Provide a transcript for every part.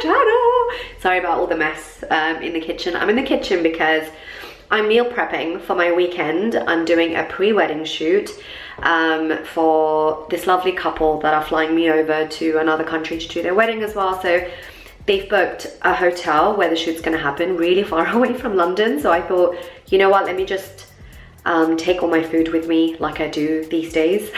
channel. Sorry about all the mess in the kitchen. I'm in the kitchen because I'm meal prepping for my weekend. I'm doing a pre-wedding shoot for this lovely couple that are flying me over to another country to do their wedding as well. So they've booked a hotel where the shoot's gonna happen really far away from London. So I thought, you know what, let me just take all my food with me like I do these days.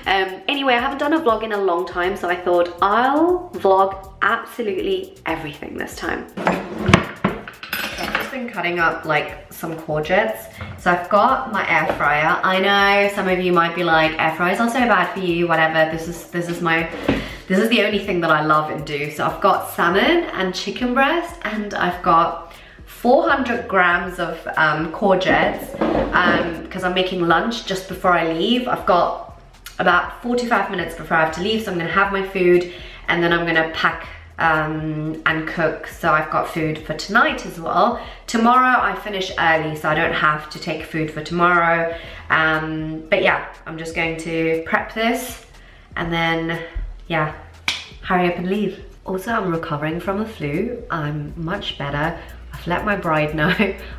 Anyway, I haven't done a vlog in a long time, so I thought I'll vlog absolutely everything this time. I've just been cutting up like some courgettes. So I've got my air fryer. I know some of you might be like, air fryers are so bad for you, whatever. This is the only thing that I love and do. So I've got salmon and chicken breast, and I've got 400 grams of courgettes because I'm making lunch just before I leave. I've got about 45 minutes before I have to leave, so I'm gonna have my food and then I'm gonna pack and cook. So I've got food for tonight as well. Tomorrow I finish early, so I don't have to take food for tomorrow. But yeah, I'm just going to prep this and then, yeah, hurry up and leave. Also, I'm recovering from a flu. I'm much better. I've let my bride know.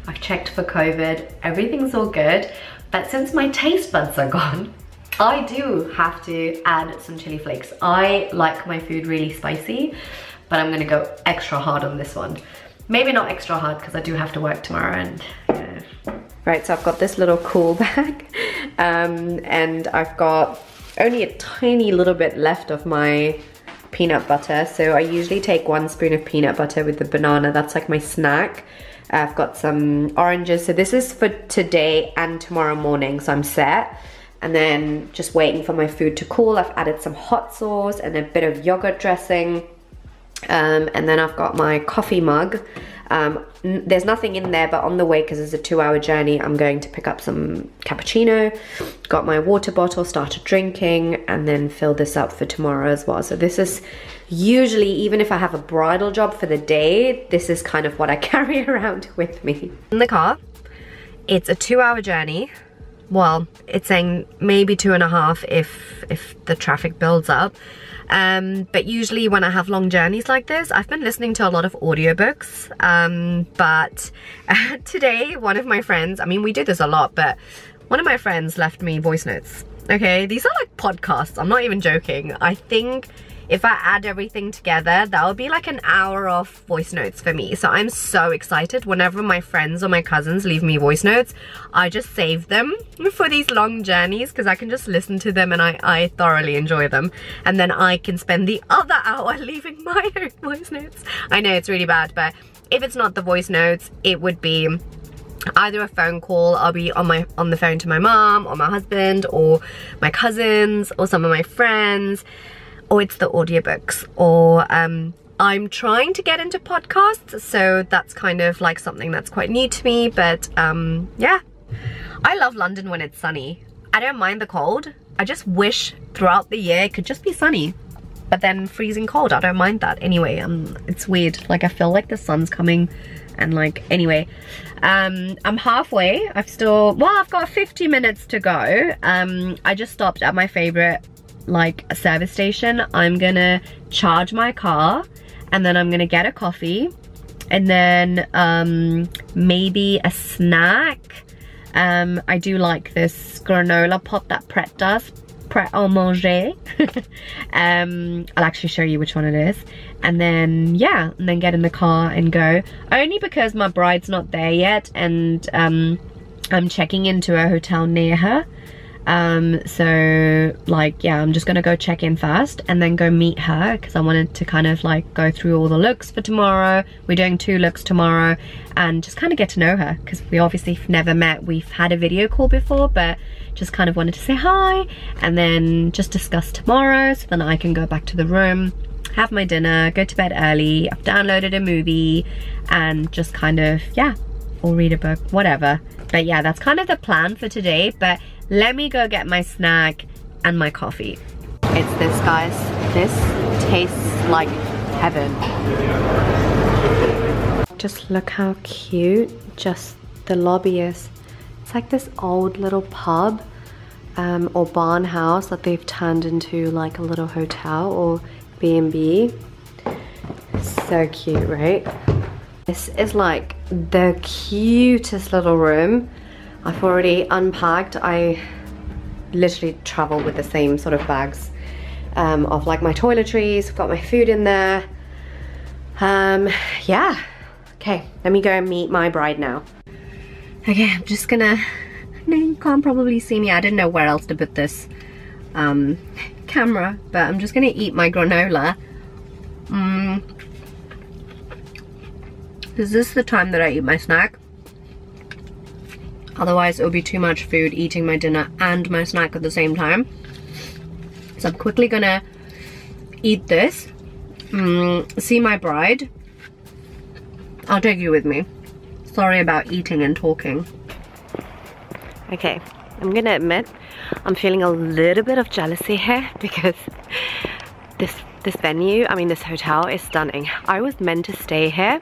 I've checked for COVID. Everything's all good. But since my taste buds are gone, I do have to add some chili flakes. I like my food really spicy, but I'm gonna go extra hard on this one. Maybe not extra hard because I do have to work tomorrow and Right, so I've got this little cool bag and I've got only a tiny little bit left of my peanut butter. So I usually take 1 spoon of peanut butter with the banana. That's like my snack. I've got some oranges. So this is for today and tomorrow morning, so I'm set. And then just waiting for my food to cool. I've added some hot sauce and a bit of yogurt dressing. And then I've got my coffee mug. There's nothing in there, but on the way, because it's a 2-hour journey, I'm going to pick up some cappuccino. Got my water bottle, started drinking, and then fill this up for tomorrow as well. So this is usually, even if I have a bridal job for the day, this is kind of what I carry around with me. In the car, it's a 2-hour journey. Well, it's saying maybe 2.5 if the traffic builds up. But usually when I have long journeys like this, I've been listening to a lot of audiobooks. But today, one of my friends, I mean, we do this a lot, but one of my friends left me voice notes. Okay, these are like podcasts. I'm not even joking. I think if I add everything together, that would be like an hour of voice notes for me. So I'm so excited. Whenever my friends or my cousins leave me voice notes, I just save them for these long journeys because I can just listen to them and I thoroughly enjoy them. And then I can spend the other hour leaving my own voice notes. I know it's really bad, but if it's not the voice notes, it would be either a phone call. I'll be on the phone to my mom or my husband or my cousins or some of my friends. Or it's the audiobooks, or I'm trying to get into podcasts, so that's kind of like something that's quite new to me. But yeah, I love London when it's sunny. I don't mind the cold. I just wish throughout the year it could just be sunny, but then freezing cold, I don't mind that anyway. It's weird, like I feel like the sun's coming and like, anyway, I'm halfway. I've got 50 minutes to go. I just stopped at my favorite like a service station. I'm gonna charge my car and then I'm gonna get a coffee and then maybe a snack. I do like this granola pot that Pret does, Pret à manger. I'll actually show you which one it is. And then yeah, and then get in the car and go, only because my bride's not there yet and I'm checking into a hotel near her. So like, yeah, I'm just gonna go check in first and then go meet her because I wanted to kind of like go through all the looks for tomorrow. We're doing 2 looks tomorrow and just kind of get to know her because we obviously never met. We've had a video call before, but just kind of wanted to say hi and then just discuss tomorrow so then I can go back to the room, have my dinner, go to bed early. I've downloaded a movie and just kind of, yeah, or read a book, whatever. But yeah, that's kind of the plan for today. But let me go get my snack and my coffee. It's this, guys. This tastes like heaven. Just look how cute just the lobby is. It's like this old little pub or barn house that they've turned into like a little hotel or B&B. So cute, right? This is like the cutest little room. I've already unpacked. I literally travel with the same sort of bags of like my toiletries. I've got my food in there. Yeah. Okay, let me go and meet my bride now. Okay, I'm just gonna, you can't probably see me. I didn't know where else to put this camera, but I'm just gonna eat my granola. Is this the time that I eat my snack? Otherwise it would be too much food eating my dinner and my snack at the same time. So I'm quickly gonna eat this, see my bride. I'll take you with me. Sorry about eating and talking. Okay, I'm gonna admit I'm feeling a little bit of jealousy here because this venue, I mean this hotel is stunning. I was meant to stay here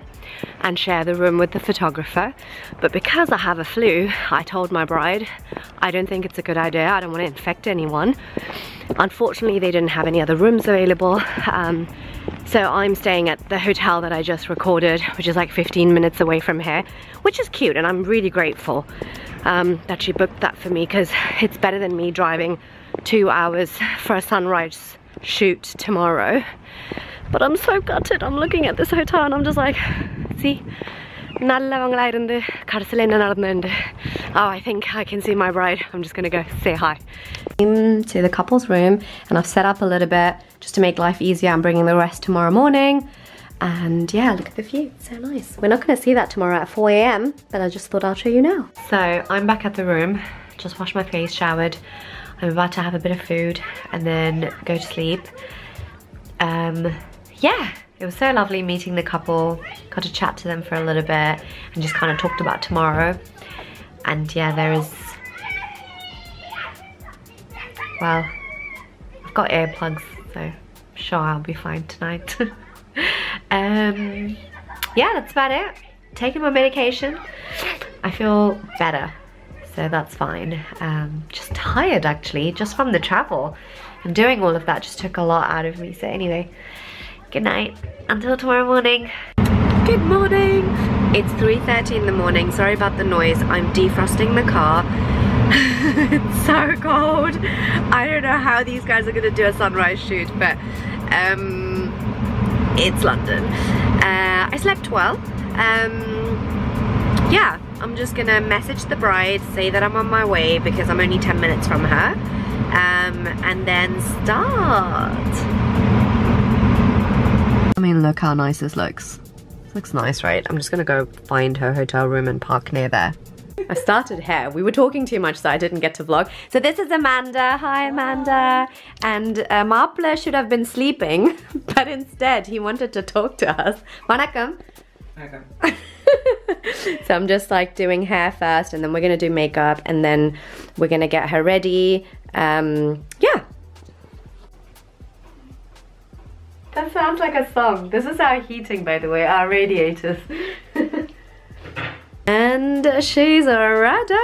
and share the room with the photographer, but because I have a flu, I told my bride I don't think it's a good idea. I don't want to infect anyone. Unfortunately, they didn't have any other rooms available, so I'm staying at the hotel that I just recorded, which is like 15 minutes away from here, which is cute, and I'm really grateful that she booked that for me, because it's better than me driving 2 hours for a sunrise shoot tomorrow. But I'm so gutted. I'm looking at this hotel and I'm just like, see, oh, I think I can see my bride. I'm just gonna go say hi. To the couple's room, and I've set up a little bit just to make life easier. I'm bringing the rest tomorrow morning, and yeah, look at the view, it's so nice. We're not gonna see that tomorrow at 4 AM, but I just thought I'll show you now. So I'm back at the room, just washed my face, showered. I'm about to have a bit of food and then go to sleep. Yeah, it was so lovely meeting the couple. Got to chat to them for a little bit and just kind of talked about tomorrow. And yeah, there is, well, I've got earplugs, so I'm sure I'll be fine tonight. Yeah, that's about it. Taking my medication. I feel better, so that's fine. Just tired actually, just from the travel. And doing all of that just took a lot out of me. So anyway, good night, until tomorrow morning. Good morning. It's 3:30 in the morning. Sorry about the noise. I'm defrosting the car. It's so cold. I don't know how these guys are gonna do a sunrise shoot, but it's London. I slept well. Yeah, I'm just gonna message the bride, say that I'm on my way because I'm only 10 minutes from her, and then start. I mean, look how nice this looks. This looks nice, right? I'm just gonna go find her hotel room and park near there. I started here. We were talking too much, so I didn't get to vlog. So this is Amanda. Hi, Amanda. And Maapla should have been sleeping, but instead he wanted to talk to us. Vanakkam. Vanakkam. So I'm just like doing hair first, and then we're gonna do makeup, and then we're gonna get her ready. Yeah. That sounds like a song. This is our heating, by the way, our radiators. And she's ready.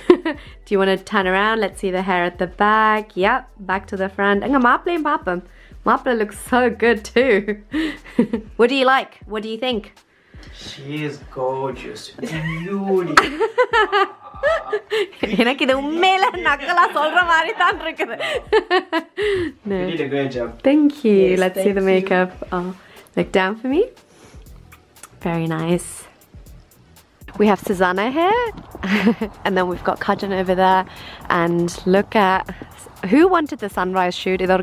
Do you want to turn around? Let's see the hair at the back. Yep, back to the front. And Maapla looks so good too. What do you like? What do you think? She is gorgeous. Beautiful. You did a great job. Thank you. Yes, let's see the makeup. Oh, look down for me. Very nice. We have Soozana here, and then we've got Kajan over there, and look at who wanted the sunrise shoot. But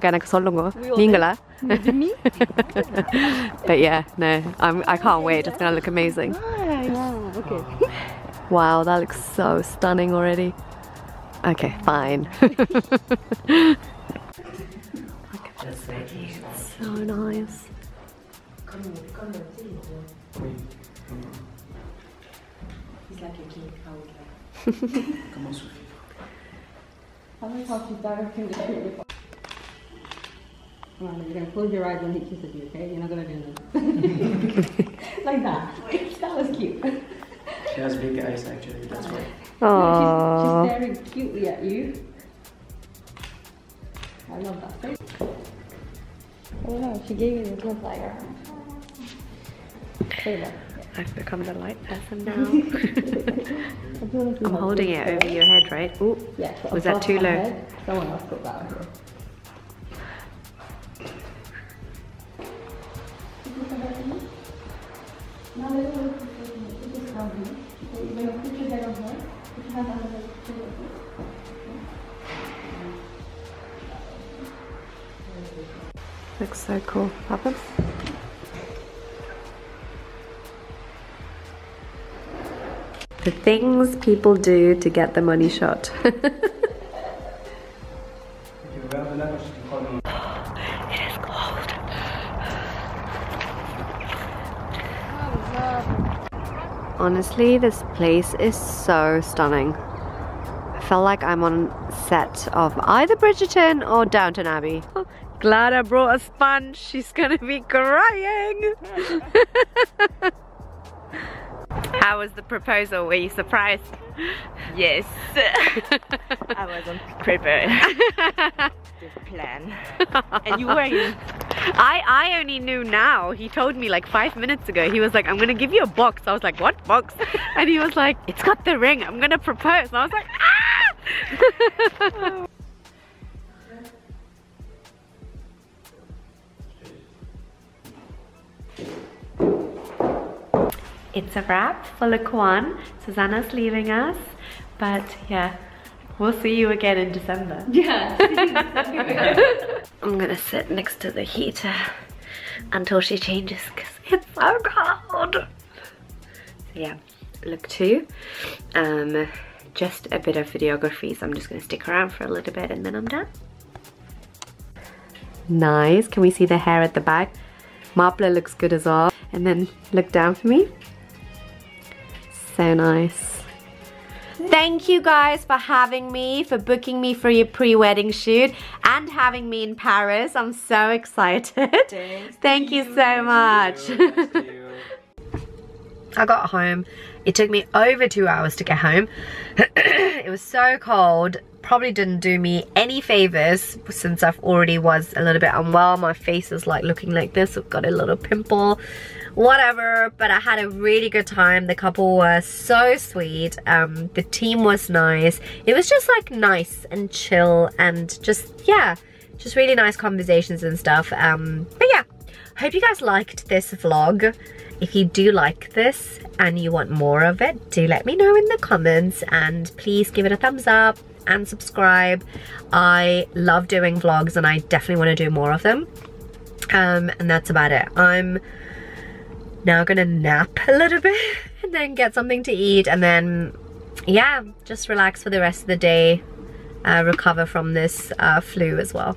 yeah, no, I can't wait. It's gonna look amazing. Wow, okay. Wow, that looks so stunning already. Okay, fine. Look at this baby, it's so nice. He's like a kid, how would that? I like how she's directing the shoot. Right, you're gonna close your eyes when he kisses you, okay? You're not gonna do that. Like that. That was cute. She has big eyes actually, that's why. Aww. She's staring cutely at you. I love that face. don't know, she gave me this look like her. I've become the light person now. I'm holding it over your head, right? Ooh, yeah, so was that too low? Head, someone else put that on here. Now let's put this down here. So you're going to put your head on her. Put your hand under the pillow. Looks so cool. Papa? The things people do to get the money shot. It is cold. Honestly, this place is so stunning. I felt like I'm on set of either Bridgerton or Downton Abbey. Oh, glad I brought a sponge. She's gonna be crying. How was the proposal? Were you surprised? Yes. I wasn't prepared. This plan. And you were in. I only knew now. He told me like 5 minutes ago. He was like, I'm gonna give you a box. I was like, what box? And he was like, it's got the ring. I'm gonna propose. And I was like, ah! It's a wrap for look one. Soozana's leaving us, but yeah, we'll see you again in December. Yeah. I'm gonna sit next to the heater until she changes because it's so cold. So yeah, look two. Just a bit of videography, so I'm just gonna stick around for a little bit and then I'm done. Nice. Can we see the hair at the back? Marpler looks good as well. And then look down for me. So nice. Thank you guys for having me, for booking me for your pre-wedding shoot and having me in Paris. I'm so excited. Thank you so much. I got home. It took me over 2 hours to get home. It was so cold. Probably didn't do me any favors since I've already was a little bit unwell. My face is like looking like this. I've got a little pimple. Whatever, but I had a really good time. The couple were so sweet. The team was nice. It was just like nice and chill and just, yeah, just really nice conversations and stuff. But yeah, hope you guys liked this vlog. If you do like this and you want more of it, do let me know in the comments and please give it a thumbs up and subscribe. I love doing vlogs and I definitely want to do more of them. And that's about it. I'm now gonna nap a little bit and then get something to eat and then yeah, just relax for the rest of the day, recover from this flu as well.